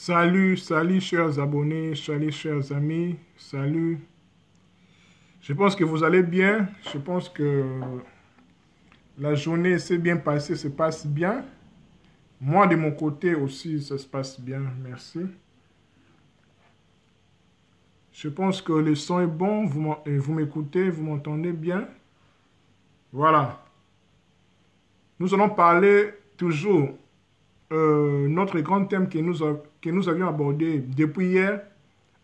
Salut, salut chers abonnés, salut chers amis, salut. Je pense que vous allez bien. Je pense que la journée s'est bien passée, se passe bien. Moi, de mon côté aussi, ça se passe bien, merci. Je pense que le son est bon, vous m'écoutez, vous m'entendez bien. Voilà. Nous allons parler toujours notre grand thème que nous avions abordé depuis hier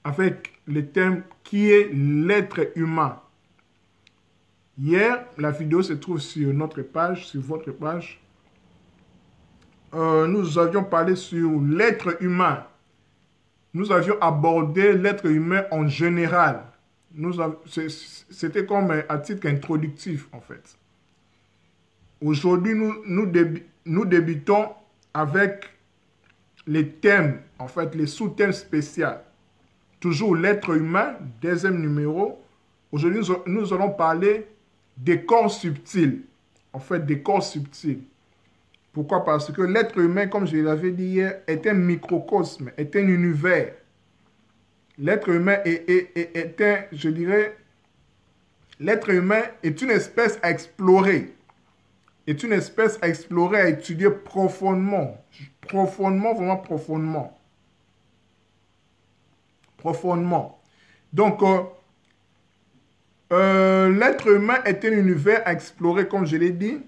avec le thème qui est l'être humain. Hier, la vidéo se trouve sur notre page, sur votre page. Nous avions parlé sur l'être humain. Nous avions abordé l'être humain en général. C'était comme à titre introductif, en fait. Aujourd'hui, nous débutons avec les thèmes, en fait, les sous-thèmes spéciaux. Toujours l'être humain, deuxième numéro. Aujourd'hui, nous allons parler des corps subtils. En fait, des corps subtils. Pourquoi? Parce que l'être humain, comme je l'avais dit hier, est un microcosme, est un univers. L'être humain est un, je dirais, l'être humain est une espèce à explorer. Est une espèce à explorer, à étudier profondément. Profondément, vraiment profondément. Profondément. Donc, l'être humain est un univers à explorer, comme je l'ai dit.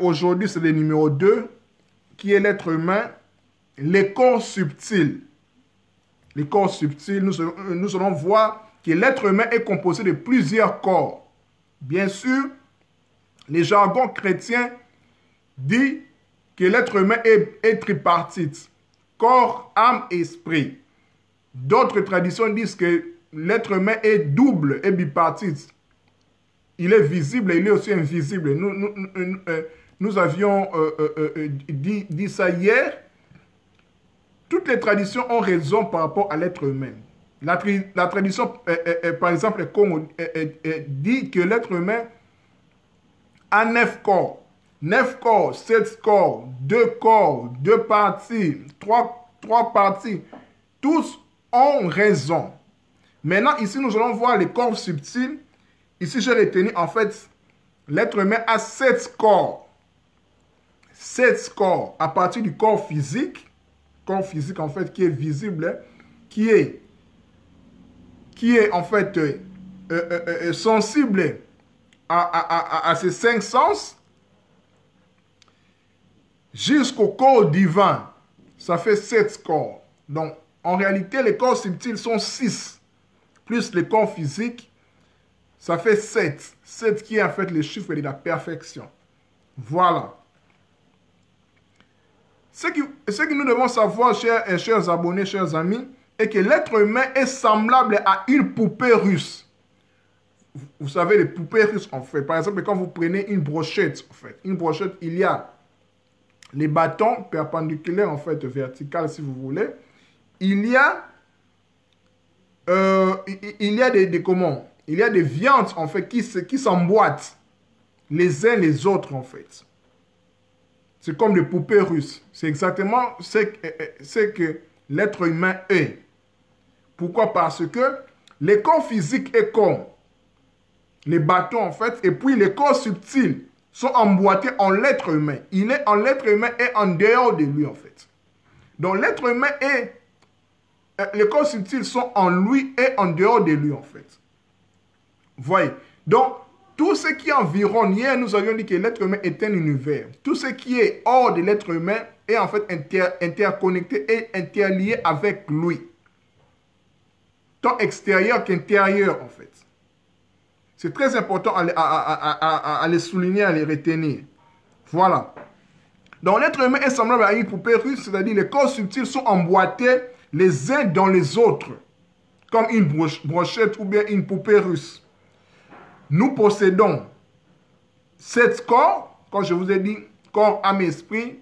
Aujourd'hui, c'est le numéro 2, qui est l'être humain. Les corps subtils. Les corps subtils, nous allons voir que l'être humain est composé de plusieurs corps. Bien sûr, les jargons chrétiens disent que l'être humain est tripartite. Corps, âme, esprit. D'autres traditions disent que l'être humain est double et bipartite. Il est visible et il est aussi invisible. Nous avions dit ça hier. Toutes les traditions ont raison par rapport à l'être humain. La tradition, par exemple, dit que l'être humain a 9 corps. 9 corps, 7 corps, 2 parties, 3 parties. Tous ont raison. Maintenant, ici, nous allons voir les corps subtils. Ici, j'ai retenu, en fait, l'être humain a 7 corps. 7 corps à partir du corps physique. Corps physique, en fait, qui est visible, qui est en fait, sensible à ces 5 sens, jusqu'au corps divin. Ça fait 7 corps. Donc, en réalité, les corps subtils sont 6, plus les corps physiques, ça fait 7. 7 qui est en fait le chiffre de la perfection. Voilà. Ce que nous devons savoir, chers abonnés, chers amis, est que l'être humain est semblable à une poupée russe. Vous savez, les poupées russes, en fait. Par exemple, quand vous prenez une brochette, en fait. Une brochette, il y a les bâtons perpendiculaires, en fait, verticales, si vous voulez. Il y a des viandes, en fait, qui s'emboîtent les uns les autres, en fait. C'est comme des poupées russes. C'est exactement ce que l'être humain est. Pourquoi? Parce que les corps physiques est comme les bâtons, en fait, et puis les corps subtils sont emboîtés en l'être humain. Il est en l'être humain et en dehors de lui, en fait. Donc, l'être humain est... les corps subtils sont en lui et en dehors de lui, en fait. Voyez. Donc, tout ce qui environne, hier, nous avions dit que l'être humain est un univers. Tout ce qui est hors de l'être humain est en fait interconnecté et interlié avec lui. Tant extérieur qu'intérieur, en fait. C'est très important à les souligner, à les retenir. Voilà. Donc, l'être humain est semblable à une poupée russe, c'est-à-dire les corps subtils sont emboîtés les uns dans les autres, comme une brochette ou bien une poupée russe. Nous possédons 7 corps, comme je vous ai dit, corps, âme, esprit,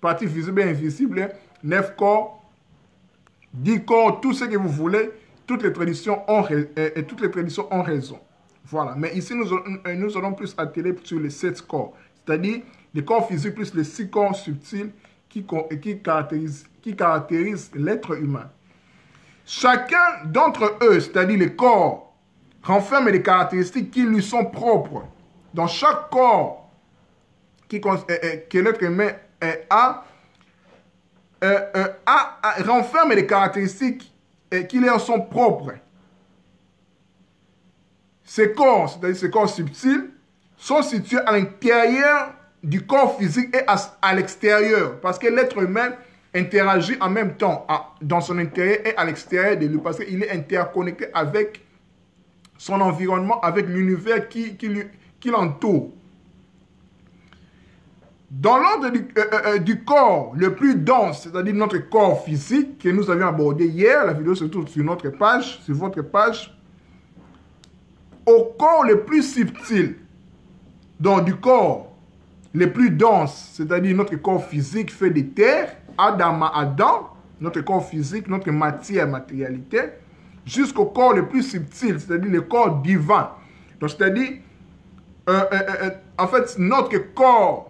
partie visible et invisible, 9 corps, 10 corps, tout ce que vous voulez, toutes les traditions ont raison. Voilà. Mais ici, nous allons plus atteler sur les 7 corps, c'est-à-dire les corps physiques plus les 6 corps subtils qui qui caractérisent l'être humain. Chacun d'entre eux, c'est-à-dire les corps, renferme des caractéristiques qui lui sont propres. Dans chaque corps que l'être humain renferme des caractéristiques qui leur sont propres. Ces corps, c'est-à-dire ces corps subtils, sont situés à l'intérieur du corps physique et à l'extérieur. Parce que l'être humain interagit en même temps dans son intérieur et à l'extérieur de lui. Parce qu'il est interconnecté avec son environnement, avec l'univers qui l'entoure. Dans l'ordre du corps le plus dense, c'est-à-dire notre corps physique, que nous avions abordé hier, la vidéo se trouve sur notre page, sur votre page, au corps le plus subtil, donc du corps le plus dense, c'est-à-dire notre corps physique fait de terre, Adam, notre corps physique, notre matière, matérialité, jusqu'au corps le plus subtil, c'est-à-dire le corps divin. Donc, c'est-à-dire, en fait, notre corps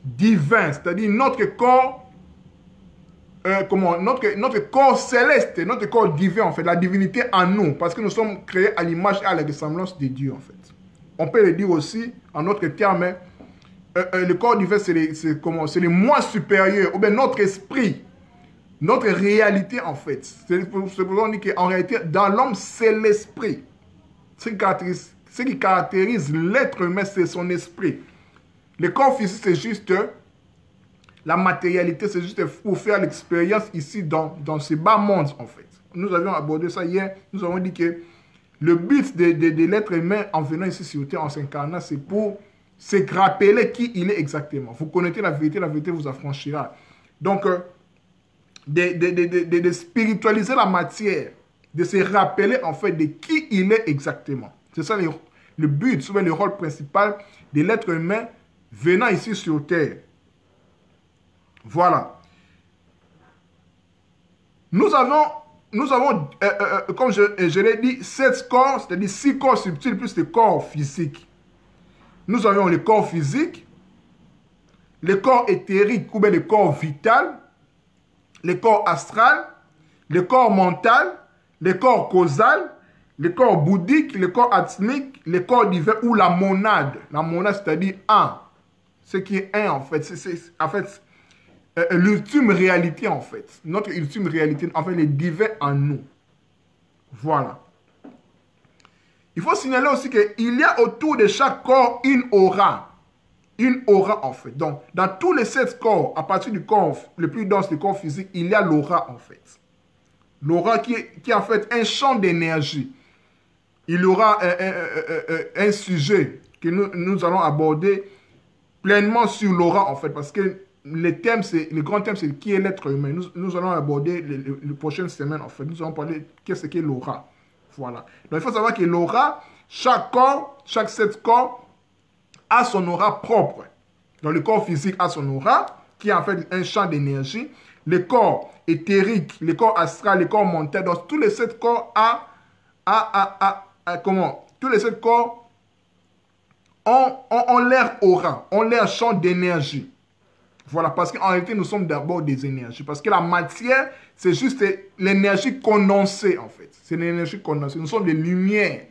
divin, c'est-à-dire notre corps, notre corps céleste, notre corps divin, en fait, la divinité en nous, parce que nous sommes créés à l'image et à la ressemblance de Dieu, en fait. On peut le dire aussi, en d'autres termes, le corps divin, c'est le moi supérieur, ou bien notre esprit, notre réalité, en fait. C'est pour ça qu'on dit qu'en réalité, dans l'homme, c'est l'esprit. Ce qui caractérise l'être humain, c'est son esprit. Le corps physique, c'est juste la matérialité, c'est juste pour faire l'expérience ici dans ce bas monde, en fait. Nous avions abordé ça hier. Nous avons dit que le but de l'être humain en venant ici sur Terre, en s'incarnant, c'est pour se rappeler qui il est exactement. Vous connaissez la vérité vous affranchira. Donc, de spiritualiser la matière, de se rappeler en fait de qui il est exactement. C'est ça le but, souvent le rôle principal de l'être humain venant ici sur Terre. Voilà. Nous avons comme je l'ai dit, 7 corps, c'est-à-dire 6 corps subtils plus les corps physiques. Nous avons le corps physique, le corps éthérique ou bien le corps vital, le corps astral, le corps mental, le corps causal, le corps bouddhique, le corps atmique, le corps divin ou la monade. La monade, c'est-à-dire un. Ce qui est un, en fait. C'est l'ultime réalité, en fait. Notre ultime réalité, en fait, le divin en nous. Voilà. Il faut signaler aussi qu'il y a autour de chaque corps une aura. Une aura, en fait. Donc, dans tous les 7 corps, à partir du corps le plus dense, le corps physique, il y a l'aura, en fait. L'aura qui est, en fait, un champ d'énergie. Il y aura un sujet que nous allons aborder pleinement sur l'aura, en fait, parce que le grand thème, c'est qui est l'être humain. Nous allons aborder les prochaines semaines, en fait. Nous allons parler de qu'est-ce qu'est l'aura. Voilà. Donc, il faut savoir que l'aura, chaque corps, chaque 7 corps, a son aura propre. Donc, le corps physique a son aura, qui est en fait un champ d'énergie. Le corps éthérique, le corps astral, le corps mental. Donc, tous les 7 corps tous les 7 corps ont leur aura, ont leur champ d'énergie. Voilà, parce qu'en réalité, nous sommes d'abord des énergies. Parce que la matière, c'est juste l'énergie condensée, en fait. C'est l'énergie condensée. Nous sommes des lumières.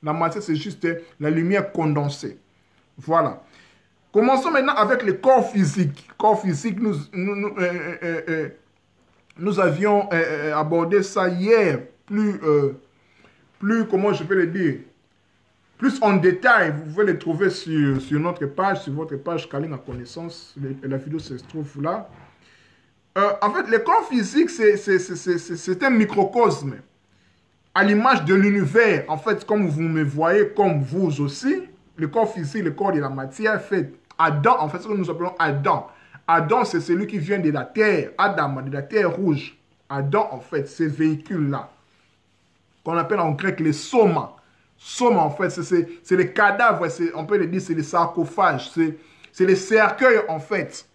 La matière, c'est juste la lumière condensée. Voilà. Commençons maintenant avec le corps physique. Corps physique, nous avions abordé ça hier, plus, comment je peux le dire, plus en détail. Vous pouvez le trouver sur notre page, sur votre page Kaling en connaissance. La vidéo se trouve là. En fait, le corps physique, c'est un microcosme. À l'image de l'univers, en fait, comme vous me voyez, comme vous aussi, le corps physique, le corps de la matière, fait Adam, en fait, ce que nous appelons Adam. Adam, c'est celui qui vient de la terre, Adam, de la terre rouge. Adam, en fait, ces véhicules-là, qu'on appelle en grec les soma. Soma, en fait, c'est les cadavres, on peut le dire, c'est les sarcophages, c'est les cercueils, en fait.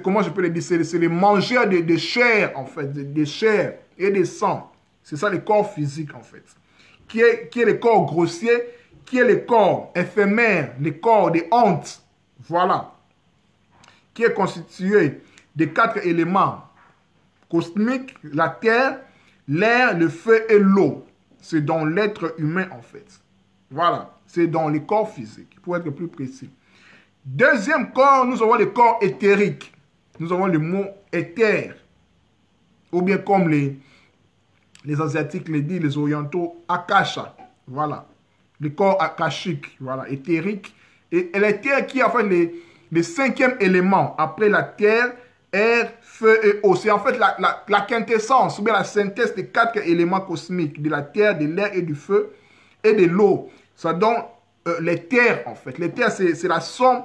Comment je peux le dire, c'est les mangeurs de chair, en fait, de chair et de sang. C'est ça le corps physique, en fait. Qui est le corps grossier, qui est le corps éphémère, le corps des hontes. Voilà. qui est constitué des 4 éléments cosmiques, la terre, l'air, le feu et l'eau. C'est dans l'être humain en fait. Voilà, c'est dans les corps physiques, pour être plus précis. Deuxième corps, nous avons les corps éthériques. Nous avons le mot éther. Ou bien comme les Asiatiques les disent, les Orientaux, Akasha. Voilà. Les corps akashiques, voilà, éthériques. Et l'éther qui est en fait le 5e élément après la terre, air, feu et eau. C'est en fait la quintessence, ou bien la synthèse des 4 éléments cosmiques, de la terre, de l'air et du feu et de l'eau. Ça donne l'éther en fait. L'éther, c'est la somme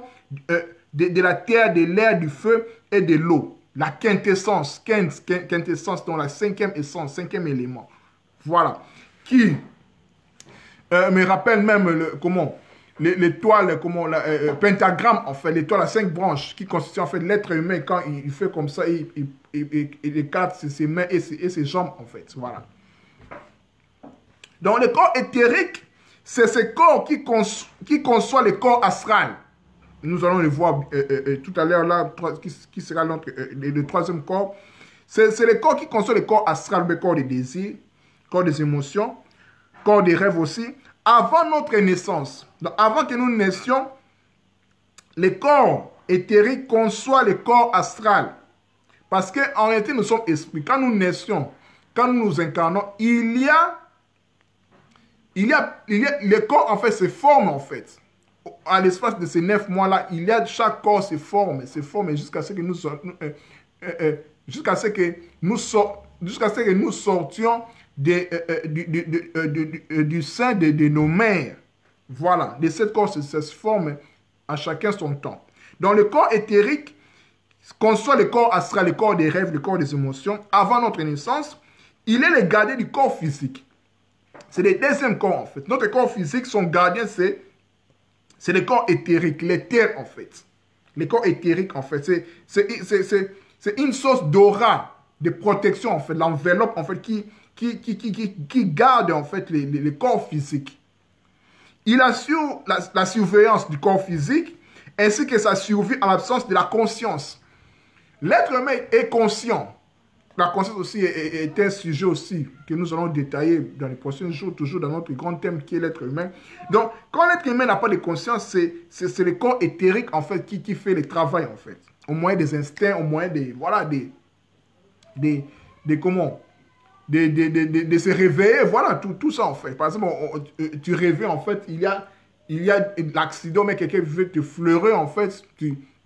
de la terre, de l'air, du feu et de l'eau. La quintessence, quintessence dans la 5e essence, 5e élément. Voilà. Qui me rappelle même l'étoile, pentagramme, en fait, l'étoile à 5 branches, qui constitue en fait l'être humain. Quand il fait comme ça, il écarte ses mains et ses jambes, en fait. Voilà. Donc, le corps éthérique, c'est ce corps qui conçoit le corps astral. Nous allons le voir tout à l'heure, là, qui sera le 3e corps. C'est le corps qui conçoit le corps astral, le corps des désirs, corps des émotions, corps des rêves aussi. Avant notre naissance, donc avant que nous naissions, le corps éthérique conçoit le corps astral. Parce qu'en réalité, nous sommes esprits. Quand nous naissions, quand nous nous incarnons, le corps, en fait, se forme, en fait. À l'espace de ces 9 mois-là, chaque corps se forme jusqu'à ce que nous sortions du sein de nos mères. Voilà, de cette corps se forme à chacun son temps. Donc le corps éthérique conçoit le corps astral, le corps des rêves, le corps des émotions. Avant notre naissance, il est le gardien du corps physique. C'est le 2e corps en fait. Notre corps physique, son gardien, c'est le corps éthérique, l'éther en fait. Le corps éthérique en fait, c'est une source d'aura, de protection en fait, l'enveloppe en fait qui garde en fait le corps physique. Il assure la surveillance du corps physique ainsi que sa survie en l'absence de la conscience. L'être humain est conscient. La conscience aussi est un sujet aussi que nous allons détailler dans les prochains jours, toujours dans notre grand thème qui est l'être humain. Donc, quand l'être humain n'a pas de conscience, c'est le corps éthérique en fait qui fait le travail en fait. Au moyen des instincts, au moyen de se réveiller, voilà, tout ça en fait. Par exemple, tu rêves en fait, il y a l'accident, mais quelqu'un veut te fleurer en fait,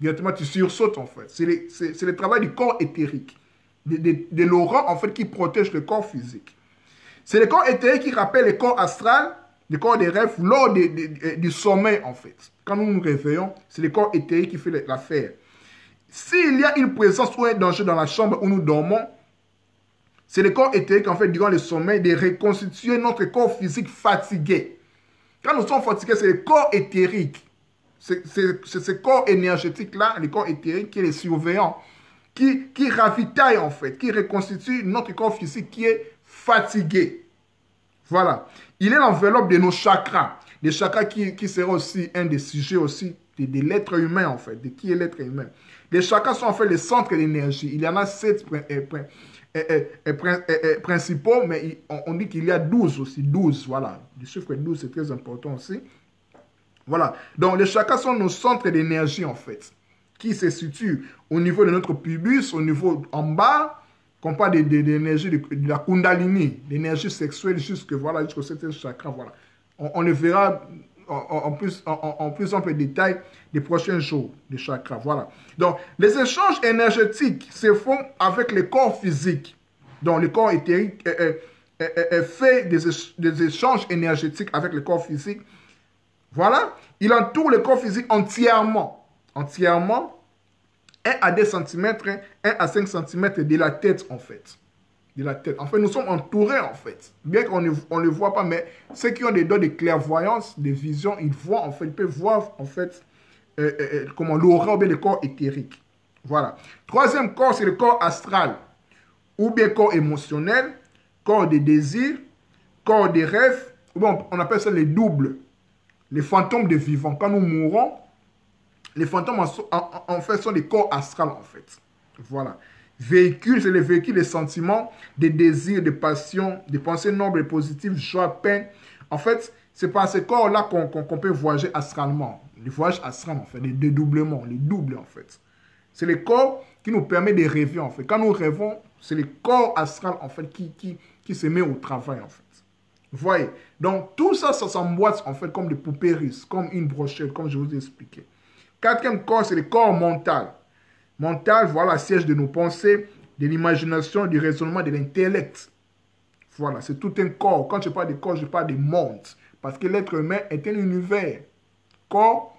directement tu sursautes en fait. C'est le travail du corps éthérique. De l'aura en fait qui protège le corps physique. C'est le corps éthérique qui rappelle le corps astral, le corps des rêves lors du sommeil en fait. Quand nous nous réveillons, c'est le corps éthérique qui fait l'affaire. S'il y a une présence ou un danger dans la chambre où nous dormons, c'est le corps éthérique en fait durant le sommeil de reconstituer notre corps physique fatigué. Quand nous sommes fatigués, c'est le corps éthérique. C'est ce corps énergétique-là, le corps éthérique qui est le surveillant, qui ravitaille en fait, qui reconstitue notre corps physique qui est fatigué. Voilà. Il est l'enveloppe de nos chakras. Les chakras qui sera aussi un des sujets aussi de l'être humain en fait, de qui est l'être humain. Les chakras sont en fait les centres d'énergie. Il y en a 7 principaux, mais on dit qu'il y a 12 aussi. 12, voilà. Le chiffre 12 c'est très important aussi. Voilà. Donc les chakras sont nos centres d'énergie en fait, qui se situe au niveau de notre pubis, au niveau en bas, qu'on parle de l'énergie de la kundalini, l'énergie sexuelle jusqu'au 7e chakra. Voilà. On le verra en plus ample détail des prochains jours, des chakras. Voilà. Donc, les échanges énergétiques se font avec le corps physique. Donc, le corps éthérique fait des échanges énergétiques avec le corps physique. Voilà. Il entoure le corps physique entièrement. 1 à 2 cm, 1 à 5 cm de la tête, en fait. De la tête. En fait, nous sommes entourés, en fait. Bien qu'on ne le voit pas, mais ceux qui ont des dons de clairvoyance, de vision, ils voient, en fait, ils peuvent voir, en fait, comment l'aura ou bien le corps éthérique. Voilà. 3e corps, c'est le corps astral, ou bien corps émotionnel, corps des désirs, corps des rêves, ou bien on appelle ça les doubles, les fantômes des vivants. Quand nous mourons, Les fantômes, en fait, sont des corps astrales, en fait. Voilà. Véhicules, c'est les véhicules des sentiments, des désirs, des passions, des pensées nobles et positives, joie, peine. En fait, c'est par ces corps-là qu'on peut voyager astralement. Les voyages astrales, en fait, les dédoublements, les doubles, en fait. C'est les corps qui nous permettent de rêver, en fait. Quand nous rêvons, c'est les corps astrales, en fait, qui se met au travail, en fait. Vous voyez? Donc, tout ça, ça s'emboîte, en fait, comme des poupées russes, comme une brochette, comme je vous ai expliqué. Quatrième corps, c'est le corps mental. Mental, voilà, siège de nos pensées, de l'imagination, du raisonnement, de l'intellect. Voilà, c'est tout un corps. Quand je parle de corps, je parle de monde. Parce que l'être humain est un univers. Corps,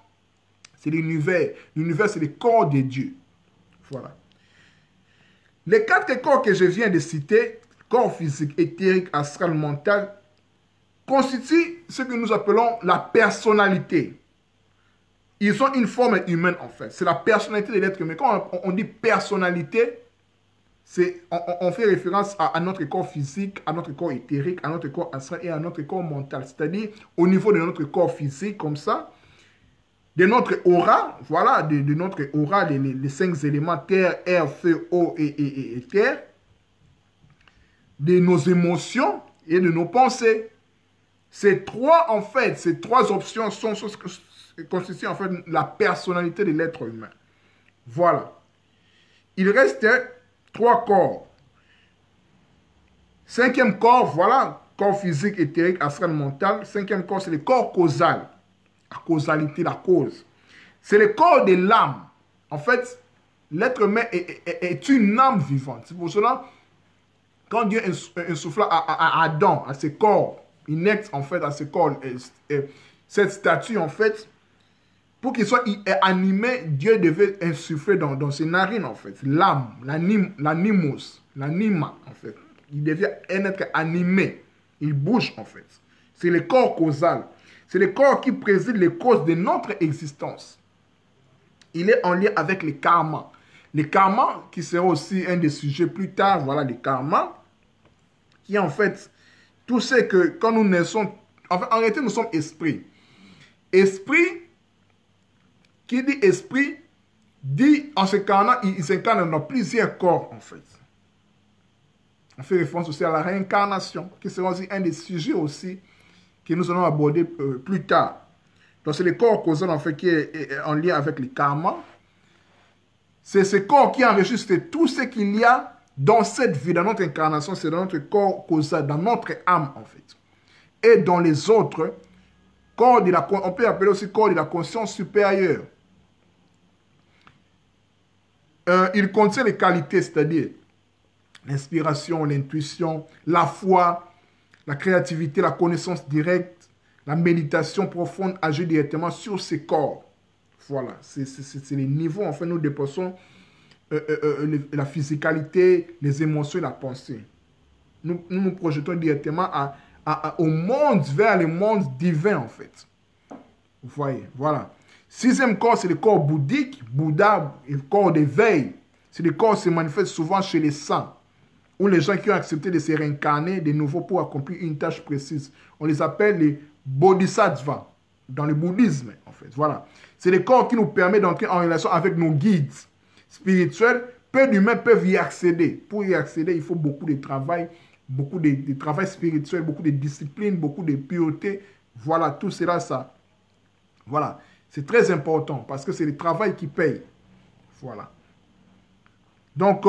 c'est l'univers. L'univers, c'est le corps de Dieu. Voilà. Les quatre corps que je viens de citer, corps physique, éthérique, astral, mental, constituent ce que nous appelons la personnalité. Ils ont une forme humaine, en fait. C'est la personnalité de l'être humain. Quand on dit personnalité, on fait référence à notre corps physique, à notre corps éthérique, à notre corps astral et à notre corps mental. C'est-à-dire, au niveau de notre corps physique, comme ça, de notre aura, voilà, de notre aura, les 5 éléments, terre, air, feu, eau et terre, de nos émotions et de nos pensées. Ces trois options constituent en fait la personnalité de l'être humain. Voilà. Il reste 3 corps. 5e corps, voilà, corps physique, éthérique, astral, mental. 5e corps, c'est le corps causal. La causalité, la cause. C'est le corps de l'âme. En fait, l'être humain est une âme vivante. C'est pour cela, quand Dieu insuffla à Adam, à ses corps, ineptes en fait, à ses corps, cette statue en fait, pour qu'il soit animé, Dieu devait insuffler dans ses narines en fait, l'âme, l'animos, l'anima en fait. Il devait être animé, il bouge en fait. C'est le corps causal. C'est le corps qui préside les causes de notre existence. Il est en lien avec les karmas. Les karmas, qui sera aussi un des sujets plus tard, voilà, les karmas, qui en fait, tout ce que quand nous naissons, en fait, en réalité, nous sommes esprits. Esprit, qui dit esprit, dit en s'incarnant, il s'incarne dans plusieurs corps, en fait. On fait référence aussi à la réincarnation, qui sera aussi un des sujets aussi que nous allons aborder plus tard. Donc, c'est le corps causal, en fait, qui est en lien avec les karmas. C'est ce corps qui enregistre tout ce qu'il y a dans cette vie, dans notre incarnation, c'est dans notre corps causal, dans notre âme, en fait. Et dans les autres, corps de la, on peut appeler aussi corps de la conscience supérieure. Il contient les qualités, c'est-à-dire l'inspiration, l'intuition, la foi, la créativité, la connaissance directe, la méditation profonde, agir directement sur ces corps. Voilà, c'est les niveaux, en fait, nous dépassons la physicalité, les émotions et la pensée. Nous nous projetons directement au monde, vers le monde divin, en fait. Vous voyez, voilà. 6e corps, c'est le corps bouddhique, Bouddha, le corps d'éveil. C'est le corps qui se manifeste souvent chez les saints, ou les gens qui ont accepté de se réincarner de nouveau pour accomplir une tâche précise. On les appelle les bodhisattvas, dans le bouddhisme, en fait. Voilà. C'est le corps qui nous permet d'entrer en relation avec nos guides spirituels. Peu d'humains peuvent y accéder. Pour y accéder, il faut beaucoup de travail spirituel, beaucoup de discipline, beaucoup de pureté. Voilà, tout cela, ça. Voilà. C'est très important parce que c'est le travail qui paye. Voilà. Donc,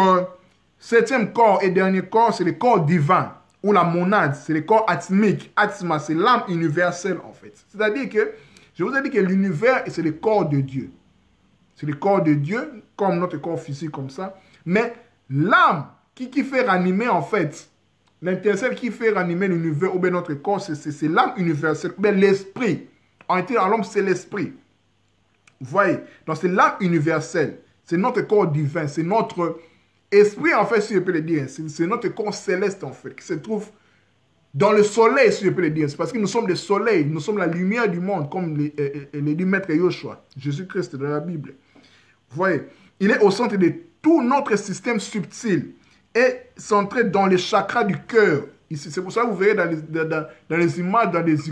7e corps et dernier corps, c'est le corps divin ou la monade. C'est le corps atmique. Atma, c'est l'âme universelle, en fait. C'est-à-dire que, je vous ai dit que l'univers, c'est le corps de Dieu. C'est le corps de Dieu, comme notre corps physique, comme ça. Mais l'âme qui fait ranimer, en fait, l'intercelle qui fait ranimer l'univers ou bien notre corps, c'est l'âme universelle, ou bien l'esprit. En réalité, l'homme, c'est l'esprit. Vous voyez? Donc, c'est l'âme universelle. C'est notre corps divin. C'est notre esprit, en fait, si je peux le dire. C'est notre corps céleste, en fait, qui se trouve dans le soleil, si je peux le dire. C'est parce que nous sommes le soleil. Nous sommes la lumière du monde, comme les dit Maître Yoshua, Jésus-Christ de la Bible. Vous voyez? Il est au centre de tout notre système subtil et centré dans les chakras du cœur Ici, c'est pour ça que vous verrez dans les images, dans des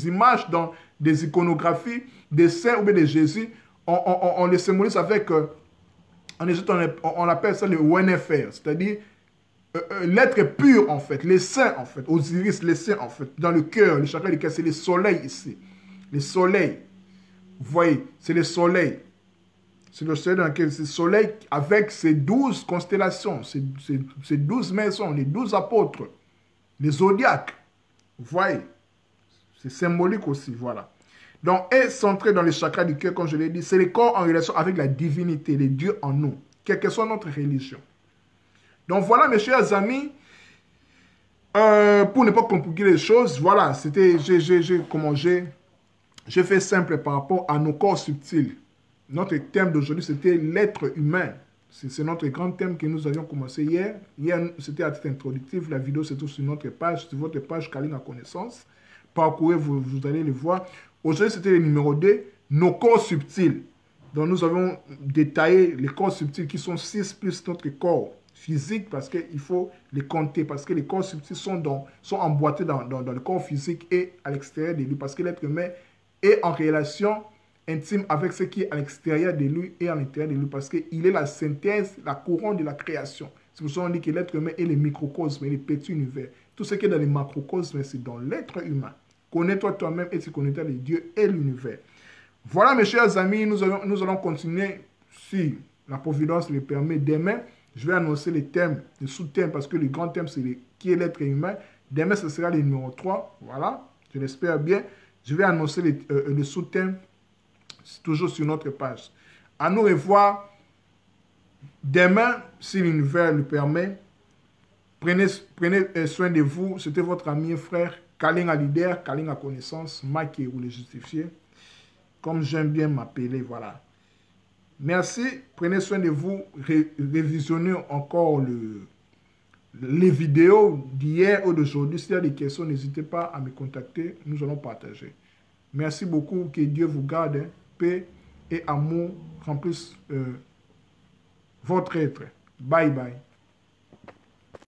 images, dans des iconographies, des saints ou bien de Jésus, on les symbolise avec, en Égypte, on appelle ça le ONFR, c'est-à-dire l'être pur en fait, les saints en fait, Osiris, les saints en fait, dans le cœur, le chakra du cœur, c'est le soleil ici. Le soleil, vous voyez, c'est le soleil. C'est le soleil dans lequel c'est le soleil avec ses 12 constellations, ses 12 maisons, les 12 apôtres, les zodiaques. Vous voyez, c'est symbolique aussi, voilà. Donc, est centré dans les chakras du cœur, comme je l'ai dit, c'est le corps en relation avec la divinité, les dieux en nous, quelle que soit notre religion. Donc voilà, mes chers amis, pour ne pas compliquer les choses, voilà, c'était, j'ai fait simple par rapport à nos corps subtils. Notre thème d'aujourd'hui, c'était l'être humain. C'est notre grand thème que nous avions commencé hier. Hier, c'était à titre introductif. La vidéo, c'est tout sur notre page, sur votre page Kalinga Connaissance. Parcourez, vous allez le voir. Aujourd'hui, c'était le numéro 2, nos corps subtils. Donc, nous avons détaillé les corps subtils qui sont 6 plus notre corps physique parce qu'il faut les compter. Parce que les corps subtils sont emboîtés dans le corps physique et à l'extérieur de lui. Parce que l'être humain est en relation intime avec ce qui est à l'extérieur de lui et à l'intérieur de lui. Parce qu'il est la synthèse, la couronne de la création. C'est pour ça qu'on dit que l'être humain est le microcosme, le petit univers. Tout ce qui est dans le macrocosme, c'est dans l'être humain. Connais-toi toi-même et tu connais-toi les dieux et l'univers. Voilà mes chers amis, nous allons continuer si la providence le permet. Demain, je vais annoncer les thèmes, les sous-thèmes, parce que le grand thème, c'est qui est l'être humain. Demain, ce sera le numéro 3. Voilà, je l'espère bien. Je vais annoncer le sous-thème, toujours sur notre page. À nous revoir demain, si l'univers le permet. Prenez soin de vous. C'était votre ami et frère, Kalinga Leader, Kalinga Connaissance, Mike ou le justifié. Comme j'aime bien m'appeler, voilà. Merci, prenez soin de vous, révisionnez encore les vidéos d'hier ou d'aujourd'hui. S'il y a des questions, n'hésitez pas à me contacter, nous allons partager. Merci beaucoup, que Dieu vous garde, hein. Paix et amour remplissent votre être. Bye bye.